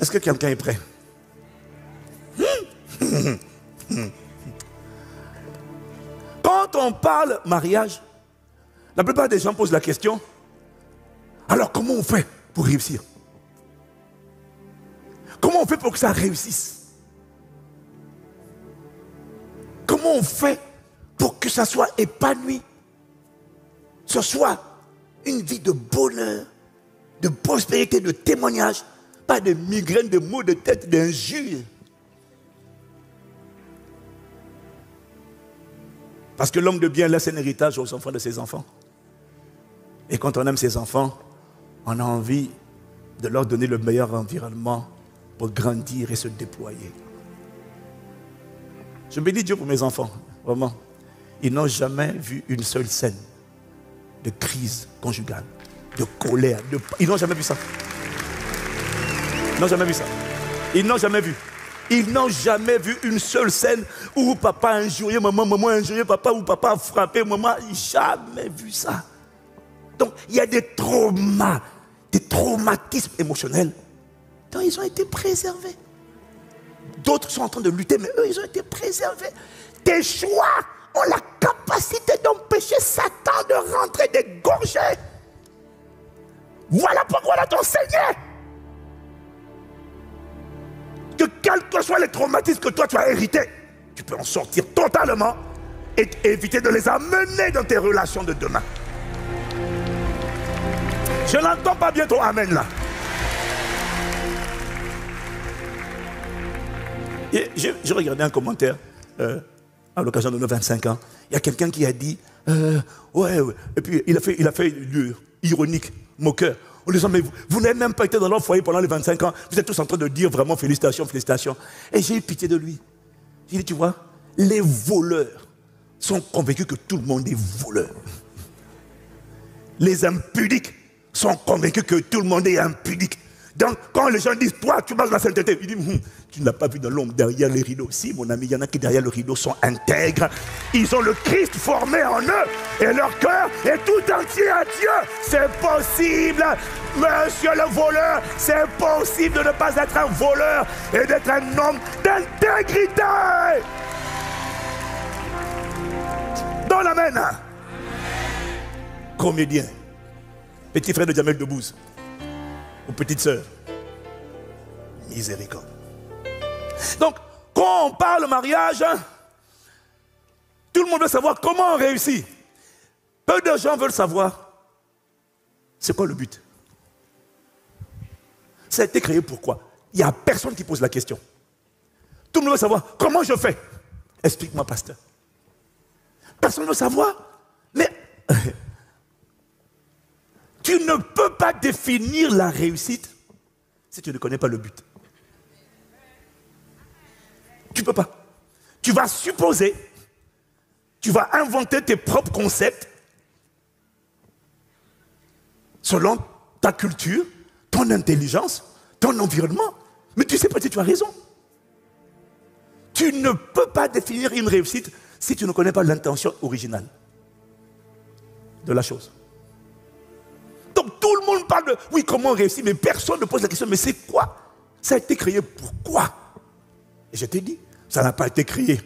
Est-ce que quelqu'un est prêt? Quand on parle mariage, la plupart des gens posent la question, alors comment on fait pour réussir? Comment on fait pour que ça réussisse? Comment on fait pour que ça soit épanoui? Ce soit une vie de bonheur, de prospérité, de témoignage, pas de migraines, de maux de tête, d'injures. Parce que l'homme de bien laisse un héritage aux enfants de ses enfants. Et quand on aime ses enfants, on a envie de leur donner le meilleur environnement pour grandir et se déployer. Je bénis Dieu pour mes enfants, vraiment. Ils n'ont jamais vu une seule scène de crise conjugale, de colère. Ils n'ont jamais vu ça. Ils n'ont jamais vu ça. Ils n'ont jamais vu. Ils n'ont jamais vu une seule scène où papa a injurié maman, maman a injurié papa, où papa a frappé maman. Ils n'ont jamais vu ça. Donc, il y a des traumas, des traumatismes émotionnels dont ils ont été préservés. D'autres sont en train de lutter, mais eux, ils ont été préservés. Tes choix ont la capacité d'empêcher Satan de rentrer, d'égorger. Voilà pourquoi on a t'enseigné que quels que soient les traumatismes que toi tu as hérités, tu peux en sortir totalement et éviter de les amener dans tes relations de demain. Je n'entends pas bien ton amen là. Et j'ai regardé un commentaire à l'occasion de nos 25 ans. Il y a quelqu'un qui a dit ouais. Et puis il a fait ironique, moqueur, en disant mais vous n'avez même pas été dans leur foyer pendant les 25 ans. Vous êtes tous en train de dire vraiment félicitations, félicitations. Et j'ai eu pitié de lui. J'ai dit tu vois, les voleurs sont convaincus que tout le monde est voleur. Les impudiques sont convaincus que tout le monde est impudique. Donc, quand les gens disent, toi, tu marches dans la sainteté, ils disent, tu ne l'as pas vu dans l'ombre derrière les rideaux. Si, mon ami, il y en a qui derrière le rideau sont intègres. Ils ont le Christ formé en eux et leur cœur est tout entier à Dieu. C'est possible, monsieur le voleur, c'est possible de ne pas être un voleur et d'être un homme d'intégrité. Dans la main. Comédien, petit frère de Jamel Debbouze, ou petite sœur, miséricorde. Donc, quand on parle mariage, tout le monde veut savoir comment on réussit. Peu de gens veulent savoir c'est quoi le but. Ça a été créé pourquoi? Il n'y a personne qui pose la question. Tout le monde veut savoir comment je fais. Explique-moi, pasteur. Personne ne veut savoir. Mais tu ne peux pas définir la réussite si tu ne connais pas le but. Tu ne peux pas. Tu vas supposer, tu vas inventer tes propres concepts selon ta culture, ton intelligence, ton environnement. Mais tu ne sais pas si tu as raison. Tu ne peux pas définir une réussite si tu ne connais pas l'intention originale de la chose. Donc tout le monde parle de, oui, comment réussir, mais personne ne pose la question, mais c'est quoi? Ça a été créé pourquoi? Et je t'ai dit, ça n'a pas été créé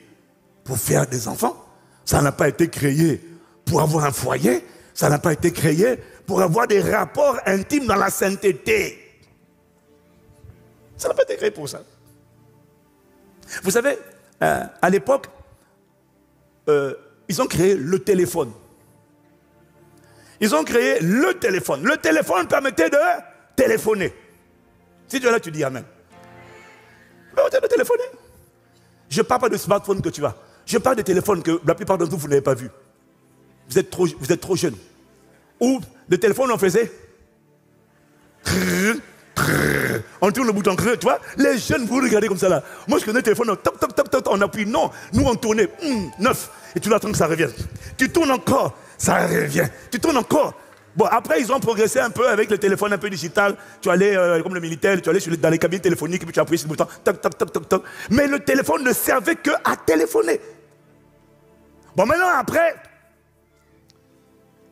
pour faire des enfants, ça n'a pas été créé pour avoir un foyer, ça n'a pas été créé pour avoir des rapports intimes dans la sainteté. Ça n'a pas été créé pour ça. Vous savez, à l'époque, ils ont créé le téléphone. Ils ont créé le téléphone. Le téléphone permettait de téléphoner. Si tu es là, tu dis Amen. Permettait de téléphoner. Je ne parle pas de smartphone que tu as. Je parle de téléphone que la plupart d'entre vous, vous n'avez pas vu. Vous êtes trop jeunes. Ou le téléphone, on faisait. On tourne le bouton, tu vois. Les jeunes, vous regardez comme ça là. Moi, je connais le téléphone, top, on appuie. Non, nous, on tournait 9. Et tu attends que ça revienne. Tu tournes encore. Ça revient. Tu tournes encore. Bon, après, ils ont progressé un peu avec le téléphone un peu digital. Tu allais, comme le militaire, tu allais dans les cabines téléphoniques, et puis tu appuyais sur le bouton, toc. Mais le téléphone ne servait qu'à téléphoner. Bon, maintenant, après,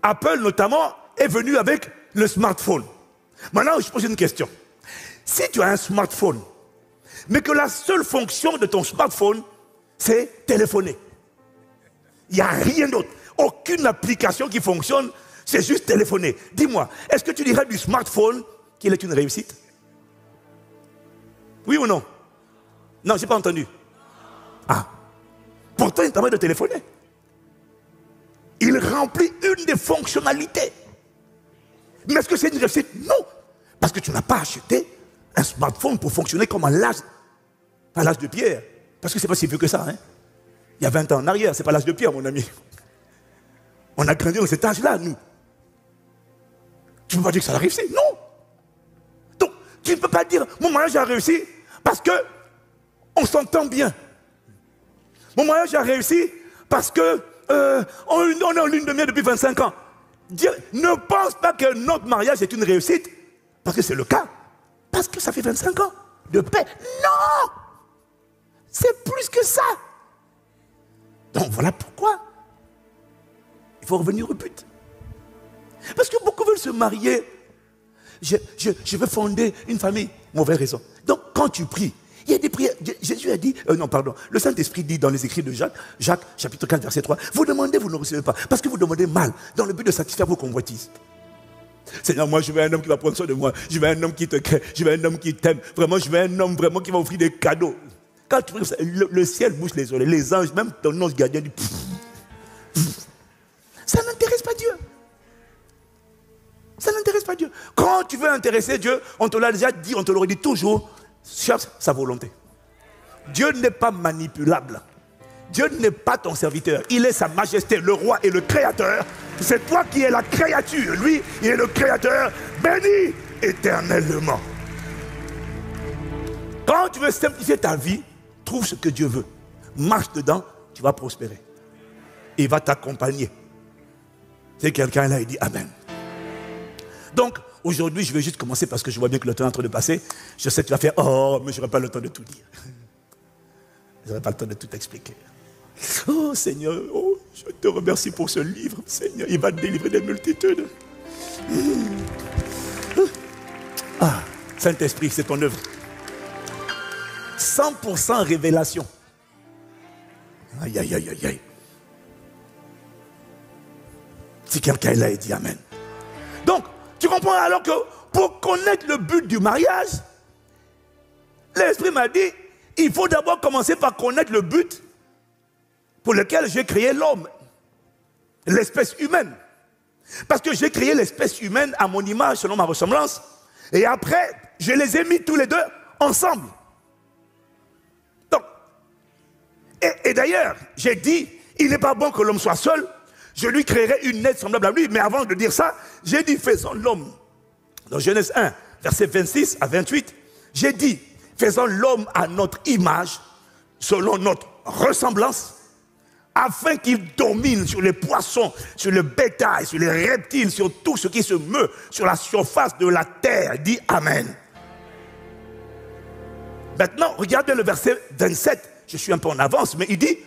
Apple, notamment, est venu avec le smartphone. Maintenant, je pose une question. Si tu as un smartphone, mais que la seule fonction de ton smartphone, c'est téléphoner. Il n'y a rien d'autre. Aucune application qui fonctionne, c'est juste téléphoner. Dis-moi, est-ce que tu dirais du smartphone qu'il est une réussite? Oui ou non? Non, je n'ai pas entendu. Ah. Pourtant, il permet de téléphoner. Il remplit une des fonctionnalités. Mais est-ce que c'est une réussite? Non. Parce que tu n'as pas acheté un smartphone pour fonctionner comme à l'âge de pierre. Parce que ce n'est pas si vieux que ça. Hein? Il y a 20 ans en arrière, ce n'est pas l'âge de pierre, mon ami. On a grandi dans cet âge-là, nous. Tu ne peux pas dire que ça a réussi? Non. Donc, tu ne peux pas dire, mon mariage a réussi parce que on s'entend bien. Mon mariage a réussi parce que on est en lune de miel depuis 25 ans. Dire, ne pense pas que notre mariage est une réussite, parce que c'est le cas. Parce que ça fait 25 ans de paix. Non! C'est plus que ça. Donc voilà pourquoi il faut revenir au but. Parce que beaucoup veulent se marier. Je veux fonder une famille. Mauvaise raison. Donc quand tu pries, il y a des prières. Jésus a dit, le Saint-Esprit dit dans les écrits de Jacques, chapitre 4, verset 3, vous demandez, vous ne recevez pas, parce que vous demandez mal, dans le but de satisfaire vos convoitises. Seigneur, moi je veux un homme qui va prendre soin de moi, je veux un homme qui te crée, je veux un homme qui t'aime, vraiment je veux un homme vraiment qui va offrir des cadeaux. Quand tu pries, le ciel bouge les oreilles, les anges, même ton ange gardien dit, ça n'intéresse pas Dieu. Ça n'intéresse pas Dieu. Quand tu veux intéresser Dieu, on te l'a déjà dit, on te l'aurait dit toujours, cherche sa volonté. Dieu n'est pas manipulable. Dieu n'est pas ton serviteur. Il est sa majesté, le roi et le créateur. C'est toi qui es la créature. Lui, il est le créateur. Béni éternellement. Quand tu veux simplifier ta vie, trouve ce que Dieu veut. Marche dedans, tu vas prospérer. Il va t'accompagner. C'est quelqu'un là, il dit Amen. Donc, aujourd'hui, je vais juste commencer parce que je vois bien que le temps est en train de passer. Je sais que tu vas faire, oh, mais je n'aurai pas le temps de tout dire. Je n'aurai pas le temps de tout expliquer. Oh, Seigneur, oh, je te remercie pour ce livre. Seigneur, il va te délivrer des multitudes. Ah, Saint-Esprit, c'est ton œuvre. 100% révélation. Aïe, aïe, aïe, aïe, aïe. Si quelqu'un est là, il dit Amen. Donc, tu comprends alors que pour connaître le but du mariage, l'Esprit m'a dit, il faut d'abord commencer par connaître le but pour lequel j'ai créé l'homme, l'espèce humaine. Parce que j'ai créé l'espèce humaine à mon image, selon ma ressemblance, et après, je les ai mis tous les deux ensemble. Donc, et d'ailleurs, j'ai dit, il n'est pas bon que l'homme soit seul, je lui créerai une aide semblable à lui. Mais avant de dire ça, j'ai dit, faisons l'homme. Dans Genèse 1, versets 26 à 28, j'ai dit, faisons l'homme à notre image, selon notre ressemblance, afin qu'il domine sur les poissons, sur le bétail, sur les reptiles, sur tout ce qui se meut sur la surface de la terre. Dit Amen. Maintenant, regardez le verset 27. Je suis un peu en avance, mais il dit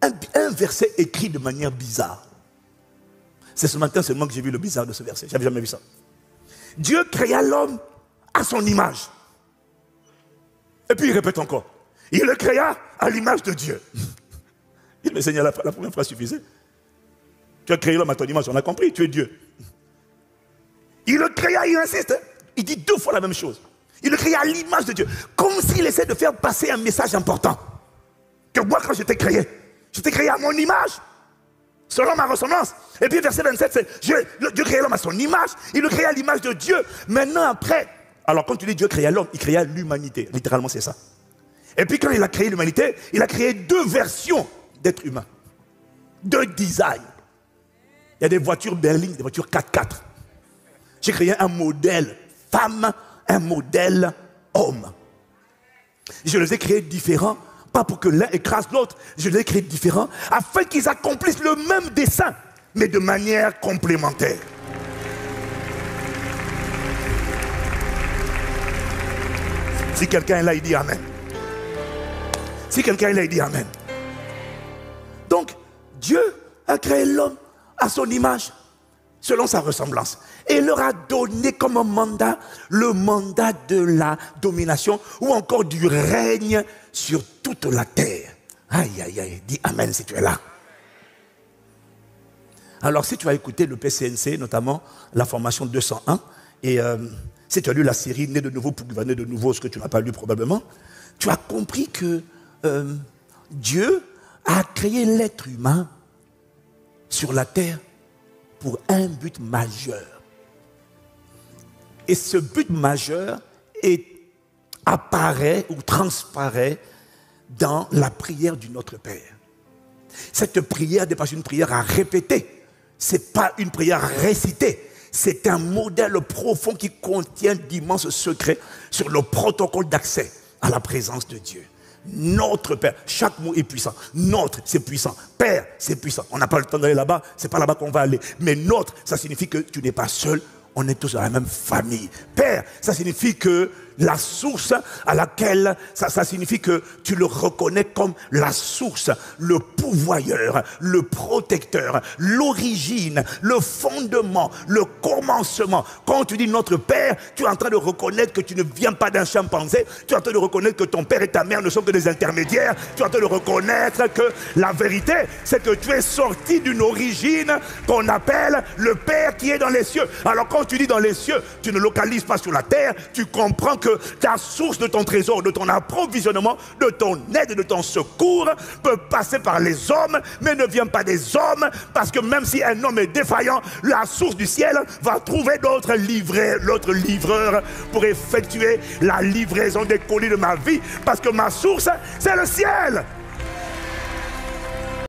un verset écrit de manière bizarre. C'est ce matin seulement que j'ai vu le bizarre de ce verset. Je n'avais jamais vu ça. Dieu créa l'homme à son image. Et puis il répète encore. Il le créa à l'image de Dieu. Il me Seigneur, la première phrase suffisait. Tu as créé l'homme à ton image, on a compris, tu es Dieu. Il le créa, il insiste. Il dit 2 fois la même chose. Il le créa à l'image de Dieu. Comme s'il essaie de faire passer un message important. Que moi, quand je t'ai créé à mon image. Selon ma ressemblance. Et puis verset 27, c'est Dieu créa l'homme à son image. Il le créa à l'image de Dieu. Maintenant, après, alors quand tu dis Dieu créa l'homme, il créa l'humanité. Littéralement, c'est ça. Et puis quand il a créé l'humanité, il a créé 2 versions d'êtres humains. 2 designs. Il y a des voitures berlines, des voitures 4x4. J'ai créé un modèle femme, un modèle homme. Je les ai créés différents. Pas pour que l'un écrase l'autre, je les ai créés différents, afin qu'ils accomplissent le même dessein, mais de manière complémentaire. Si quelqu'un est là, il dit Amen. Si quelqu'un est là, il dit Amen. Donc, Dieu a créé l'homme à son image, selon sa ressemblance. Et il leur a donné comme mandat le mandat de la domination ou encore du règne sur toute la terre. Aïe, aïe, aïe, dis Amen si tu es là. Alors si tu as écouté le PCNC, notamment la formation 201, et si tu as lu la série Né de nouveau pour gouverner de nouveau, ce que tu n'as pas lu probablement, tu as compris que Dieu a créé l'être humain sur la terre pour un but majeur. Et ce but majeur apparaît ou transparaît dans la prière du Notre Père. Cette prière n'est pas une prière à répéter, ce n'est pas une prière à réciter, c'est un modèle profond qui contient d'immenses secrets sur le protocole d'accès à la présence de Dieu. Notre Père, chaque mot est puissant. Notre, c'est puissant. Père, c'est puissant. On n'a pas le temps d'aller là-bas, c'est pas là-bas qu'on va aller. Mais notre, ça signifie que tu n'es pas seul, on est tous dans la même famille. Père, ça signifie que la source à laquelle, ça signifie que tu le reconnais comme la source, le pourvoyeur, le protecteur, l'origine, le fondement, le commencement. Quand tu dis notre Père, tu es en train de reconnaître que tu ne viens pas d'un chimpanzé, tu es en train de reconnaître que ton père et ta mère ne sont que des intermédiaires, tu es en train de reconnaître que la vérité, c'est que tu es sorti d'une origine qu'on appelle le Père qui est dans les cieux. Alors quand tu dis dans les cieux, tu ne localises pas sur la terre, tu comprends que ta source de ton trésor, de ton approvisionnement, de ton aide, de ton secours peut passer par les hommes, mais ne vient pas des hommes, parce que même si un homme est défaillant, la source du ciel va trouver d'autres livreurs pour effectuer la livraison des colis de ma vie, parce que ma source, c'est le ciel.